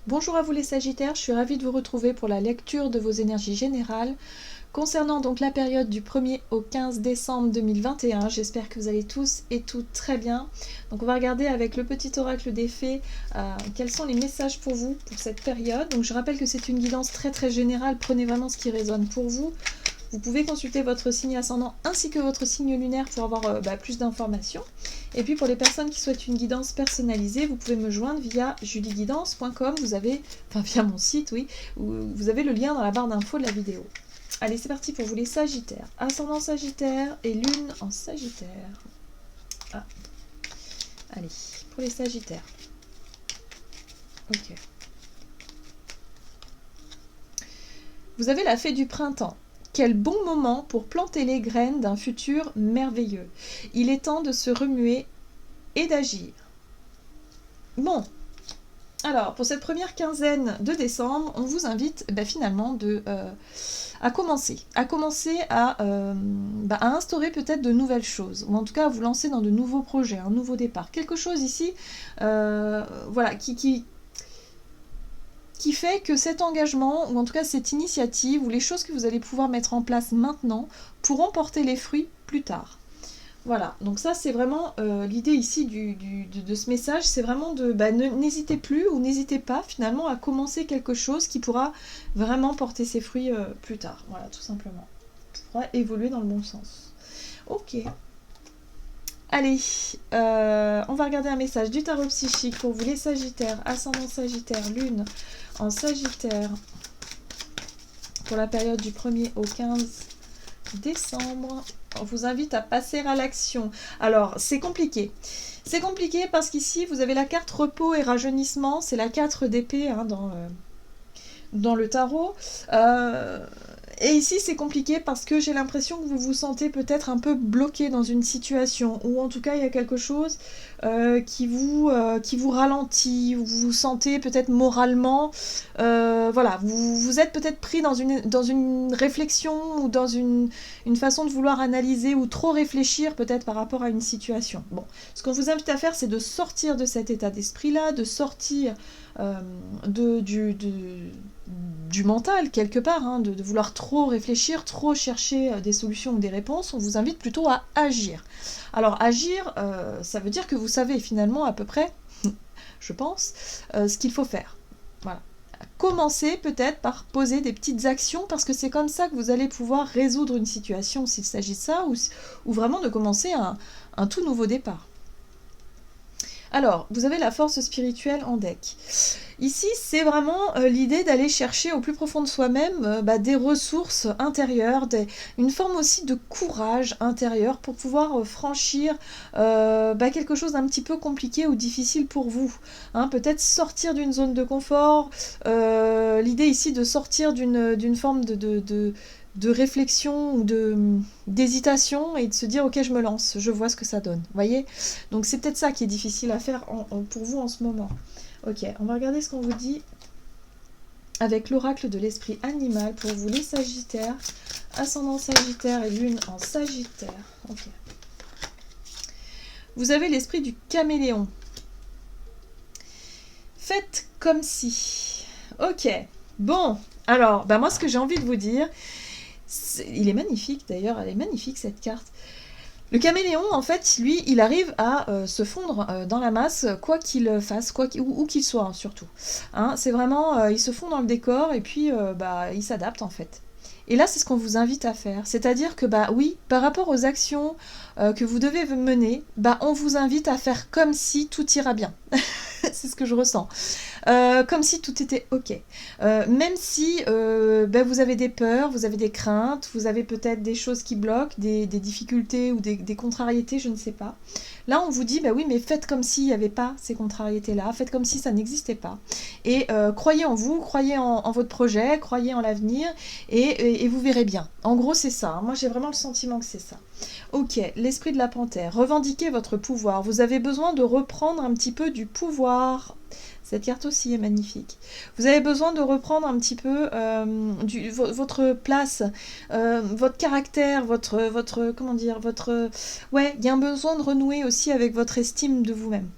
Bonjour à vous les Sagittaires, je suis ravie de vous retrouver pour la lecture de vos énergies générales concernant donc la période du 1er au 15 décembre 2021. J'espère que vous allez tous et toutes très bien. Donc on va regarder avec le petit oracle des fées quels sont les messages pour vous pour cette période. Donc je rappelle que c'est une guidance très générale, prenez vraiment ce qui résonne pour vous. Vous pouvez consulter votre signe ascendant ainsi que votre signe lunaire pour avoir plus d'informations. Et puis pour les personnes qui souhaitent une guidance personnalisée, vous pouvez me joindre via julieguidance.com, via mon site, oui, où vous avez le lien dans la barre d'infos de la vidéo. Allez, c'est parti pour vous les Sagittaires. Ascendant Sagittaire et Lune en Sagittaire. Ah. Allez, pour les Sagittaires. Ok. Vous avez la fée du printemps. Quel bon moment pour planter les graines d'un futur merveilleux. Il est temps de se remuer et d'agir. Bon, alors pour cette première quinzaine de décembre, on vous invite finalement à commencer à instaurer peut-être de nouvelles choses, ou en tout cas à vous lancer dans de nouveaux projets, un nouveau départ. Quelque chose ici qui fait que cet engagement, ou en tout cas cette initiative, ou les choses que vous allez pouvoir mettre en place maintenant, pourront porter les fruits plus tard. Voilà, donc ça c'est vraiment l'idée ici de ce message, c'est vraiment n'hésitez plus ou n'hésitez pas finalement à commencer quelque chose qui pourra vraiment porter ses fruits plus tard. Voilà, tout simplement. Qui pourra évoluer dans le bon sens. Ok. Allez, on va regarder un message du tarot psychique pour vous les Sagittaires, ascendant Sagittaire, Lune en Sagittaire, pour la période du 1er au 15 décembre. On vous invite à passer à l'action. Alors, c'est compliqué. C'est compliqué parce qu'ici, vous avez la carte repos et rajeunissement. C'est la 4 d'épée dans le tarot. Et ici, c'est compliqué parce que j'ai l'impression que vous vous sentez peut-être un peu bloqué dans une situation, ou en tout cas, il y a quelque chose qui vous ralentit, ou vous vous sentez peut-être moralement, vous êtes peut-être pris dans une réflexion, ou dans une façon de vouloir analyser, ou trop réfléchir peut-être par rapport à une situation. Bon, ce qu'on vous invite à faire, c'est de sortir de cet état d'esprit-là, de sortir du mental quelque part, de vouloir trop réfléchir, trop chercher des solutions ou des réponses. On vous invite plutôt à agir. Alors agir, ça veut dire que vous savez finalement à peu près, je pense, ce qu'il faut faire. Voilà. Commencez peut-être par poser des petites actions, parce que c'est comme ça que vous allez pouvoir résoudre une situation, s'il s'agit de ça, ou vraiment de commencer un tout nouveau départ. Alors, vous avez la force spirituelle en deck. Ici, c'est vraiment l'idée d'aller chercher au plus profond de soi-même des ressources intérieures, une forme aussi de courage intérieur pour pouvoir franchir quelque chose d'un petit peu compliqué ou difficile pour vous. Peut-être sortir d'une zone de confort, l'idée ici de sortir d'une forme de réflexion ou d'hésitation et de se dire ok, je me lance, je vois ce que ça donne, voyez. Donc c'est peut-être ça qui est difficile à faire pour vous en ce moment. Ok, on va regarder ce qu'on vous dit avec l'oracle de l'esprit animal pour vous les Sagittaires, ascendant Sagittaire et Lune en Sagittaire. Ok. Vous avez l'esprit du caméléon. Faites comme si. Ok, bon, alors moi ce que j'ai envie de vous dire, il est magnifique d'ailleurs, elle est magnifique cette carte. Le caméléon, en fait, lui, il arrive à se fondre dans la masse, quoi qu'il fasse, où qu'il soit, surtout. C'est vraiment, il se fond dans le décor et puis il s'adapte, en fait. Et là, c'est ce qu'on vous invite à faire. C'est-à-dire que, oui, par rapport aux actions que vous devez mener, on vous invite à faire comme si tout ira bien. C'est ce que je ressens. Comme si tout était ok. Même si vous avez des peurs, vous avez des craintes, vous avez peut-être des choses qui bloquent, des difficultés ou des contrariétés, je ne sais pas. Là, on vous dit, oui, mais faites comme s'il n'y avait pas ces contrariétés-là, faites comme si ça n'existait pas. Et croyez en vous, croyez en votre projet, croyez en l'avenir, et vous verrez bien. En gros, c'est ça. Moi, j'ai vraiment le sentiment que c'est ça. Ok, l'esprit de la panthère. Revendiquez votre pouvoir. Vous avez besoin de reprendre un petit peu du pouvoir. Cette carte aussi est magnifique. Vous avez besoin de reprendre un petit peu votre place, votre caractère, votre comment dire, il y a un besoin de renouer aussi avec votre estime de vous-même.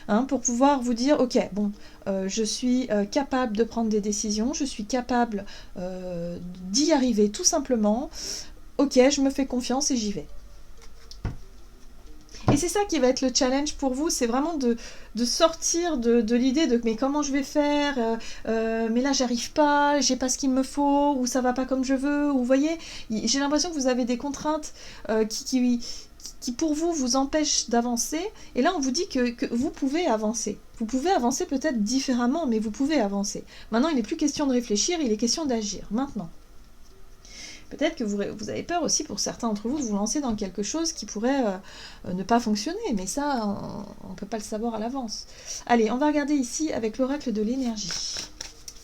hein, pour pouvoir vous dire, ok, bon, je suis capable de prendre des décisions, je suis capable d'y arriver tout simplement, ok, je me fais confiance et j'y vais. Et c'est ça qui va être le challenge pour vous, c'est vraiment de sortir de l'idée de mais comment je vais faire, mais là j'arrive pas, j'ai pas ce qu'il me faut, ou ça va pas comme je veux, ou vous voyez, j'ai l'impression que vous avez des contraintes qui pour vous empêchent d'avancer, et là on vous dit que vous pouvez avancer. Vous pouvez avancer peut-être différemment, mais vous pouvez avancer. Maintenant il n'est plus question de réfléchir, il est question d'agir, maintenant. Peut-être que vous avez peur aussi pour certains d'entre vous de vous lancer dans quelque chose qui pourrait ne pas fonctionner, mais ça, on ne peut pas le savoir à l'avance. Allez, on va regarder ici avec l'oracle de l'énergie.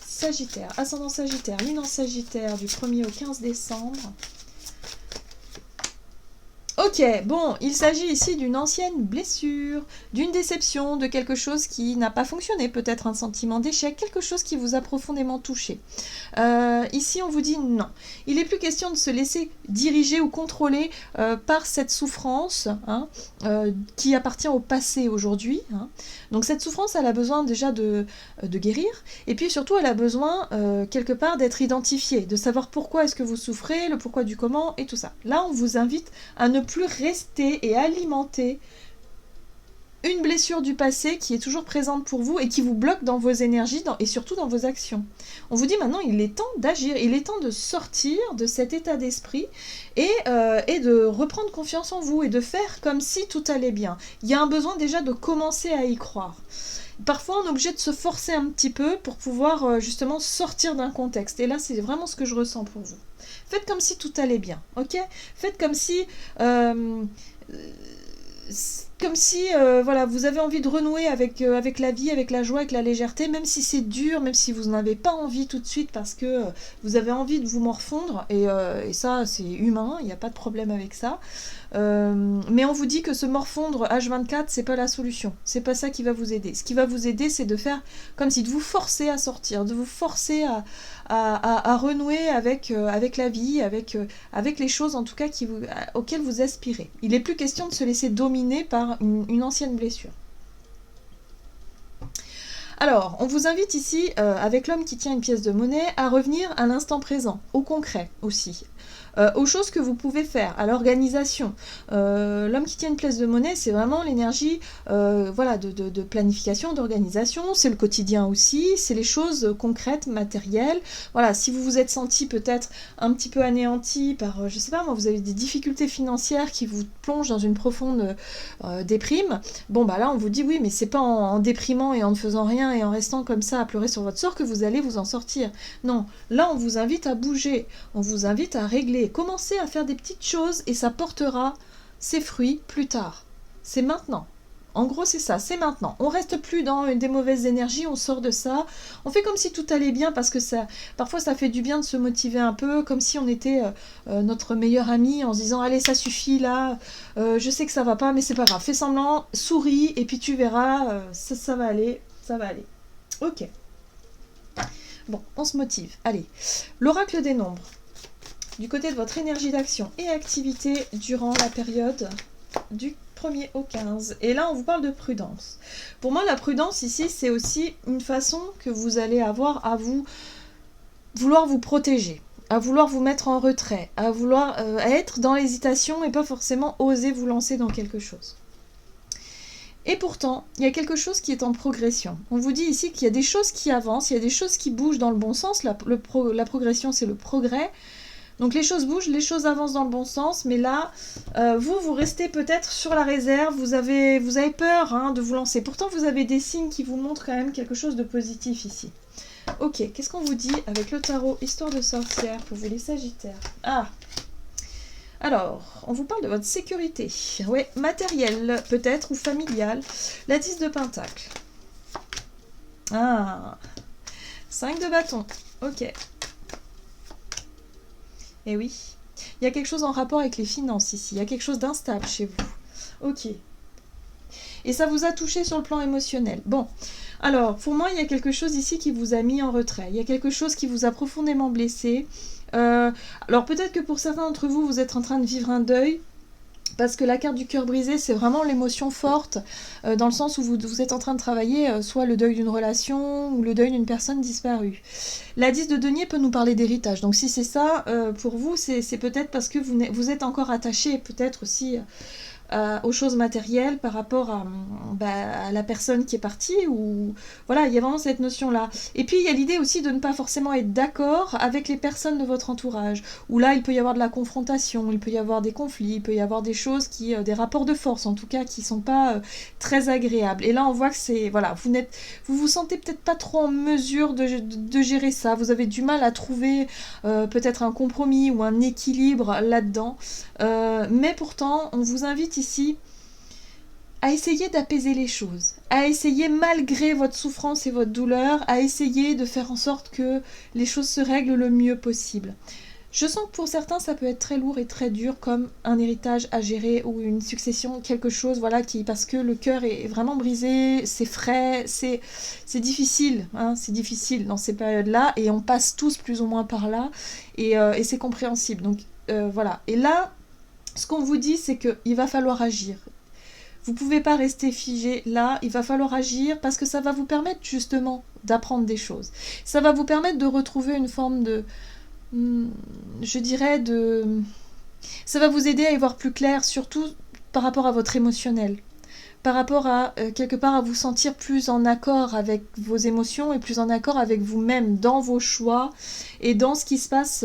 Sagittaire, ascendant Sagittaire, lune en Sagittaire du 1er au 15 décembre. Ok, bon, il s'agit ici d'une ancienne blessure, d'une déception, de quelque chose qui n'a pas fonctionné, peut-être un sentiment d'échec, quelque chose qui vous a profondément touché. Ici, on vous dit non. Il n'est plus question de se laisser diriger ou contrôler par cette souffrance hein, qui appartient au passé aujourd'hui. Hein. Donc cette souffrance, elle a besoin déjà de guérir, et puis surtout, elle a besoin quelque part d'être identifiée, de savoir pourquoi est-ce que vous souffrez, le pourquoi du comment, et tout ça. Là, on vous invite à ne plus rester et alimenter une blessure du passé qui est toujours présente pour vous et qui vous bloque dans vos énergies et surtout dans vos actions. On vous dit maintenant il est temps d'agir, il est temps de sortir de cet état d'esprit et de reprendre confiance en vous et de faire comme si tout allait bien. Il y a un besoin déjà de commencer à y croire. Parfois on est obligé de se forcer un petit peu pour pouvoir justement sortir d'un contexte et là c'est vraiment ce que je ressens pour vous. Faites comme si tout allait bien, ok ? Faites comme si voilà, vous avez envie de renouer avec la vie, avec la joie, avec la légèreté, même si c'est dur, même si vous n'en avez pas envie tout de suite parce que vous avez envie de vous morfondre, et ça c'est humain, il n'y a pas de problème avec ça. Mais on vous dit que se morfondre H24, c'est pas la solution, c'est pas ça qui va vous aider. Ce qui va vous aider, c'est de faire comme si de vous forcer à sortir, de vous forcer à renouer avec la vie, avec les choses en tout cas auxquelles vous aspirez. Il n'est plus question de se laisser dominer par une ancienne blessure. Alors, on vous invite ici, avec l'homme qui tient une pièce de monnaie, à revenir à l'instant présent, au concret aussi. Aux choses que vous pouvez faire, à l'organisation. L'homme qui tient une pièce de monnaie, c'est vraiment l'énergie voilà, de planification, d'organisation, c'est le quotidien aussi, c'est les choses concrètes, matérielles. Voilà, si vous vous êtes senti peut-être un petit peu anéanti par, je sais pas moi, vous avez des difficultés financières qui vous plongent dans une profonde déprime, bon bah là on vous dit oui, mais c'est pas en déprimant et en ne faisant rien et en restant comme ça à pleurer sur votre sort que vous allez vous en sortir. Non, là on vous invite à bouger, on vous invite à régler. Commencez à faire des petites choses et ça portera ses fruits plus tard. C'est maintenant. En gros, c'est ça, c'est maintenant. On reste plus dans des mauvaises énergies, on sort de ça. On fait comme si tout allait bien parce que parfois ça fait du bien de se motiver un peu, comme si on était notre meilleur ami en se disant allez, ça suffit là, je sais que ça va pas, mais c'est pas grave. Fais semblant, souris et puis tu verras, ça va aller, ça va aller. Ok. Bon, on se motive. Allez, l'oracle des nombres. Du côté de votre énergie d'action et activité durant la période du 1er au 15. Et là, on vous parle de prudence. Pour moi, la prudence ici, c'est aussi une façon que vous allez avoir à vouloir vous protéger, à vouloir vous mettre en retrait, à vouloir être dans l'hésitation et pas forcément oser vous lancer dans quelque chose. Et pourtant, il y a quelque chose qui est en progression. On vous dit ici qu'il y a des choses qui avancent, il y a des choses qui bougent dans le bon sens. La progression, c'est le progrès. Donc les choses bougent, les choses avancent dans le bon sens, mais là, vous restez peut-être sur la réserve, vous avez peur hein, de vous lancer. Pourtant, vous avez des signes qui vous montrent quand même quelque chose de positif ici. Ok, qu'est-ce qu'on vous dit avec le tarot Histoire de sorcière pour vous les Sagittaires? Ah, alors, on vous parle de votre sécurité. Ouais, matérielle peut-être ou familiale. La 10 de Pentacle. Ah, 5 de bâton. Ok. Et oui, il y a quelque chose en rapport avec les finances ici. Il y a quelque chose d'instable chez vous. Ok. Et ça vous a touché sur le plan émotionnel. Bon, alors, pour moi, il y a quelque chose ici qui vous a mis en retrait. Il y a quelque chose qui vous a profondément blessé. Alors, peut-être que pour certains d'entre vous, vous êtes en train de vivre un deuil. Parce que la carte du cœur brisé, c'est vraiment l'émotion forte, dans le sens où vous êtes en train de travailler soit le deuil d'une relation ou le deuil d'une personne disparue. La 10 de denier peut nous parler d'héritage. Donc si c'est ça, pour vous, c'est peut-être parce que vous êtes encore attaché, peut-être aussi aux choses matérielles par rapport à la personne qui est partie, ou voilà, il y a vraiment cette notion-là. Et puis il y a l'idée aussi de ne pas forcément être d'accord avec les personnes de votre entourage, où là il peut y avoir de la confrontation, il peut y avoir des conflits, il peut y avoir des choses des rapports de force en tout cas qui sont pas très agréables. Et là on voit que c'est, voilà, vous vous sentez peut-être pas trop en mesure de gérer ça, vous avez du mal à trouver peut-être un compromis ou un équilibre là-dedans, mais pourtant on vous invite ici à essayer d'apaiser les choses, à essayer malgré votre souffrance et votre douleur, à essayer de faire en sorte que les choses se règlent le mieux possible. Je sens que pour certains ça peut être très lourd et très dur, comme un héritage à gérer ou une succession, quelque chose, voilà, parce que le cœur est vraiment brisé, c'est frais, c'est difficile, hein, c'est difficile dans ces périodes-là, et on passe tous plus ou moins par là, et c'est compréhensible. Donc voilà. Et là, ce qu'on vous dit, c'est qu'il va falloir agir. Vous ne pouvez pas rester figé là, il va falloir agir parce que ça va vous permettre justement d'apprendre des choses. Ça va vous permettre de retrouver une forme je dirais ça va vous aider à y voir plus clair, surtout par rapport à votre émotionnel. Par rapport à, quelque part, à vous sentir plus en accord avec vos émotions et plus en accord avec vous-même dans vos choix et dans ce qui se passe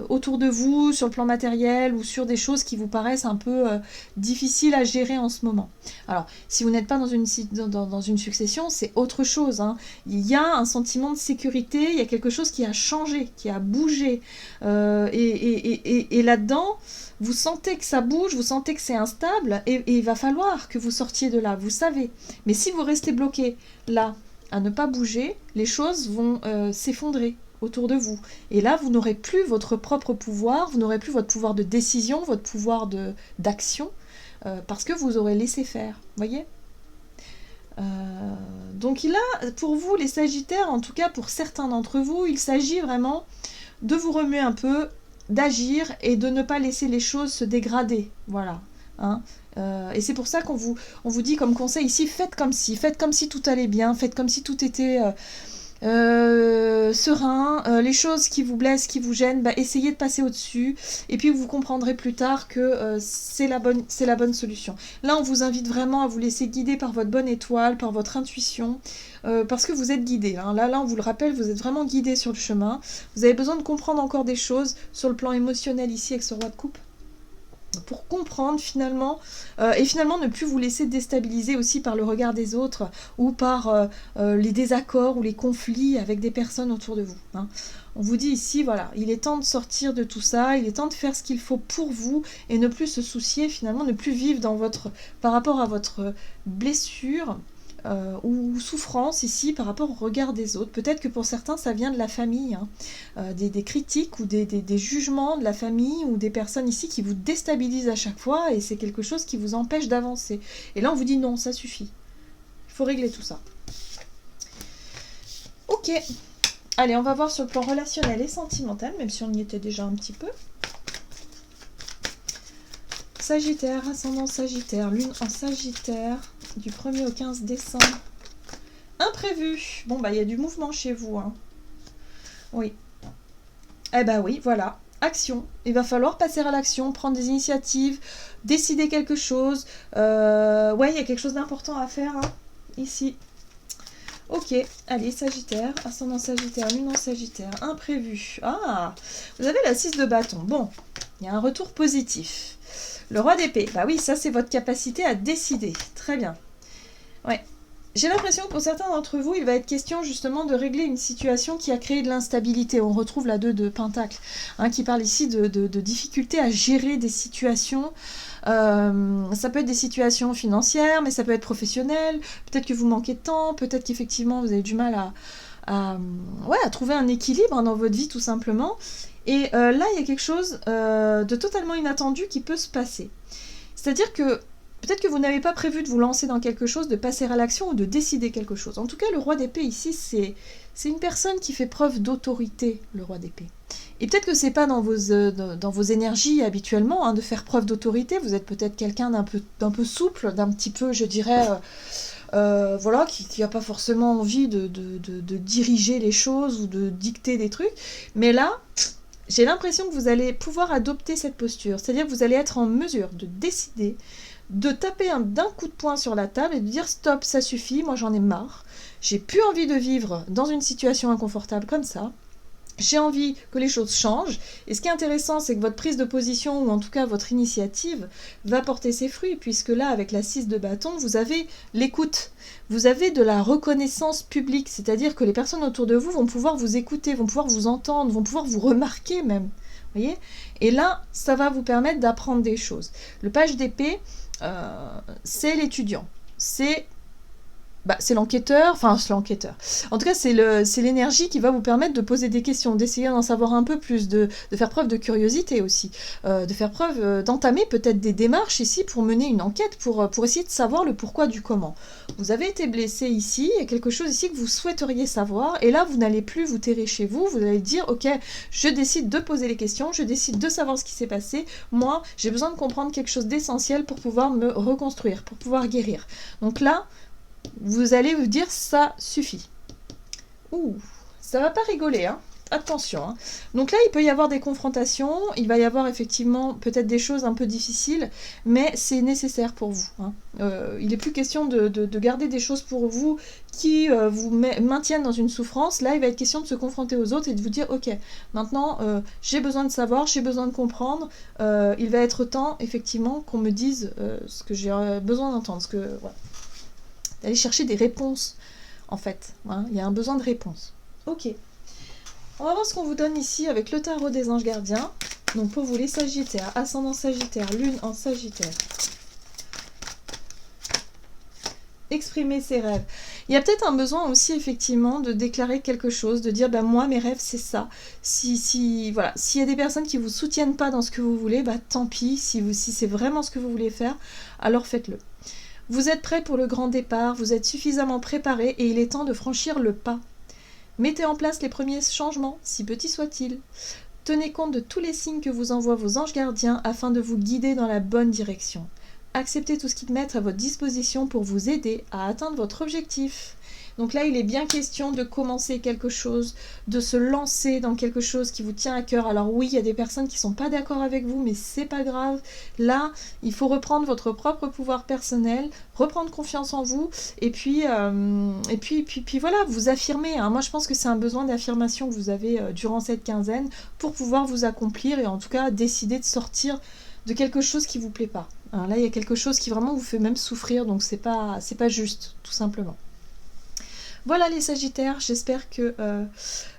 autour de vous, sur le plan matériel ou sur des choses qui vous paraissent un peu difficiles à gérer en ce moment. Alors, si vous n'êtes pas dans une succession, c'est autre chose, hein. Il y a un sentiment de sécurité, il y a quelque chose qui a changé, qui a bougé. Et là-dedans, vous sentez que ça bouge, vous sentez que c'est instable, et il va falloir que vous sortiez de là, vous savez. Mais si vous restez bloqué là, à ne pas bouger, les choses vont s'effondrer autour de vous. Et là, vous n'aurez plus votre propre pouvoir, vous n'aurez plus votre pouvoir de décision, votre pouvoir d'action, parce que vous aurez laissé faire, voyez ? Donc là, pour vous, les Sagittaires, en tout cas pour certains d'entre vous, il s'agit vraiment de vous remuer un peu, d'agir et de ne pas laisser les choses se dégrader, voilà, hein. Et c'est pour ça on vous dit comme conseil ici, faites comme si tout allait bien, faites comme si tout était serein, les choses qui vous blessent, qui vous gênent, essayez de passer au-dessus, et puis vous comprendrez plus tard que c'est la bonne solution. Là on vous invite vraiment à vous laisser guider par votre bonne étoile, par votre intuition, parce que vous êtes guidé, hein. Là on vous le rappelle, vous êtes vraiment guidé sur le chemin, vous avez besoin de comprendre encore des choses sur le plan émotionnel ici avec ce roi de coupe, pour comprendre finalement, et finalement ne plus vous laisser déstabiliser aussi par le regard des autres ou par les désaccords ou les conflits avec des personnes autour de vous, hein. On vous dit ici, voilà, il est temps de sortir de tout ça, il est temps de faire ce qu'il faut pour vous et ne plus se soucier finalement, ne plus vivre par rapport à votre blessure ou souffrance ici par rapport au regard des autres. Peut-être que pour certains ça vient de la famille, hein, des critiques ou des jugements de la famille ou des personnes ici qui vous déstabilisent à chaque fois, et c'est quelque chose qui vous empêche d'avancer. Et là on vous dit non, ça suffit, il faut régler tout ça. Ok, allez, on va voir sur le plan relationnel et sentimental, même si on y était déjà un petit peu. Sagittaire, ascendant Sagittaire, lune en Sagittaire, du 1er au 15 décembre. Imprévu. Bon, il y a du mouvement chez vous, hein. Oui. Eh ben oui, voilà. Action. Il va falloir passer à l'action, prendre des initiatives, décider quelque chose. Ouais, il y a quelque chose d'important à faire, hein, ici. Ok, allez, Sagittaire, ascendant Sagittaire, lune en Sagittaire, imprévu. Ah, vous avez la 6 de bâton. Bon, il y a un retour positif. Le roi d'épée, oui, ça c'est votre capacité à décider. Très bien. Ouais. J'ai l'impression que pour certains d'entre vous, il va être question justement de régler une situation qui a créé de l'instabilité. On retrouve la 2 de Pentacle, hein, qui parle ici de difficulté à gérer des situations. Ça peut être des situations financières, mais ça peut être professionnel. Peut-être que vous manquez de temps, peut-être qu'effectivement vous avez du mal à trouver un équilibre dans votre vie tout simplement. Et là, il y a quelque chose de totalement inattendu qui peut se passer. C'est-à-dire que Peut-être que vous n'avez pas prévu de vous lancer dans quelque chose, de passer à l'action ou de décider quelque chose. En tout cas, le roi d'épée ici, c'est une personne qui fait preuve d'autorité, le roi d'épée. Et peut-être que c'est pas dans vos énergies habituellement de faire preuve d'autorité. Vous êtes peut-être quelqu'un d'un peu souple, d'un petit peu, je dirais, voilà, qui n'a pas forcément envie de diriger les choses ou de dicter des trucs. Mais là, j'ai l'impression que vous allez pouvoir adopter cette posture. C'est-à-dire que vous allez être en mesure de décider, de taper d'un coup de poing sur la table et de dire stop, ça suffit, moi j'en ai marre. J'ai plus envie de vivre dans une situation inconfortable comme ça. J'ai envie que les choses changent. Et ce qui est intéressant, c'est que votre prise de position, ou en tout cas votre initiative, va porter ses fruits, puisque là, avec la 6 de bâton, vous avez l'écoute. Vous avez de la reconnaissance publique, c'est-à-dire que les personnes autour de vous vont pouvoir vous écouter, vont pouvoir vous entendre, vont pouvoir vous remarquer même. Voyez ? Et là, ça va vous permettre d'apprendre des choses. Le page d'épée, c'est l'étudiant. C'est l'enquêteur, enfin c'est l'enquêteur. En tout cas, c'est l'énergie qui va vous permettre de poser des questions, d'essayer d'en savoir un peu plus, de faire preuve de curiosité aussi, de faire preuve, d'entamer peut-être des démarches ici pour mener une enquête, pour essayer de savoir le pourquoi du comment. Vous avez été blessé ici, il y a quelque chose ici que vous souhaiteriez savoir, et là vous n'allez plus vous terrer chez vous, vous allez dire ok, je décide de poser les questions, je décide de savoir ce qui s'est passé, moi j'ai besoin de comprendre quelque chose d'essentiel pour pouvoir me reconstruire, pour pouvoir guérir. Donc là, vous allez vous dire ça suffit. Ouh, ça va pas rigoler, hein. Attention, hein. Donc là, il peut y avoir des confrontations, il va y avoir effectivement peut-être des choses un peu difficiles, mais c'est nécessaire pour vous, hein. Il n'est plus question de garder des choses pour vous qui vous maintiennent dans une souffrance. Là, il va être question de se confronter aux autres et de vous dire, ok, maintenant, j'ai besoin de savoir, j'ai besoin de comprendre, il va être temps, effectivement, qu'on me dise ce que j'ai besoin d'entendre, voilà. D'aller chercher des réponses, en fait. Hein, il y a un besoin de réponse. Ok. On va voir ce qu'on vous donne ici avec le tarot des anges gardiens. Donc pour vous les Sagittaires, ascendant Sagittaire, lune en Sagittaire. Exprimer ses rêves. Il y a peut-être un besoin aussi effectivement de déclarer quelque chose, de dire ben moi mes rêves c'est ça. Voilà, s'il y a des personnes qui vous soutiennent pas dans ce que vous voulez, bah tant pis. Si c'est vraiment ce que vous voulez faire, alors faites-le. Vous êtes prêt pour le grand départ, vous êtes suffisamment préparé et il est temps de franchir le pas. Mettez en place les premiers changements, si petits soient-ils. Tenez compte de tous les signes que vous envoient vos anges gardiens afin de vous guider dans la bonne direction. Acceptez tout ce qu'ils mettent à votre disposition pour vous aider à atteindre votre objectif. Donc là, il est bien question de commencer quelque chose, de se lancer dans quelque chose qui vous tient à cœur. Alors oui, il y a des personnes qui ne sont pas d'accord avec vous, mais c'est pas grave. Là, il faut reprendre votre propre pouvoir personnel, reprendre confiance en vous, et puis voilà, vous affirmer. Hein. Moi, je pense que c'est un besoin d'affirmation que vous avez durant cette quinzaine pour pouvoir vous accomplir et en tout cas décider de sortir de quelque chose qui vous plaît pas. Alors là, il y a quelque chose qui vraiment vous fait même souffrir, donc c'est pas juste, tout simplement. Voilà les Sagittaires, j'espère que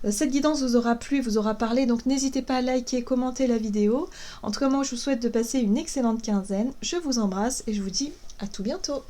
cette guidance vous aura plu et vous aura parlé, donc n'hésitez pas à liker, commenter la vidéo. En tout cas, moi je vous souhaite de passer une excellente quinzaine, je vous embrasse et je vous dis à tout bientôt.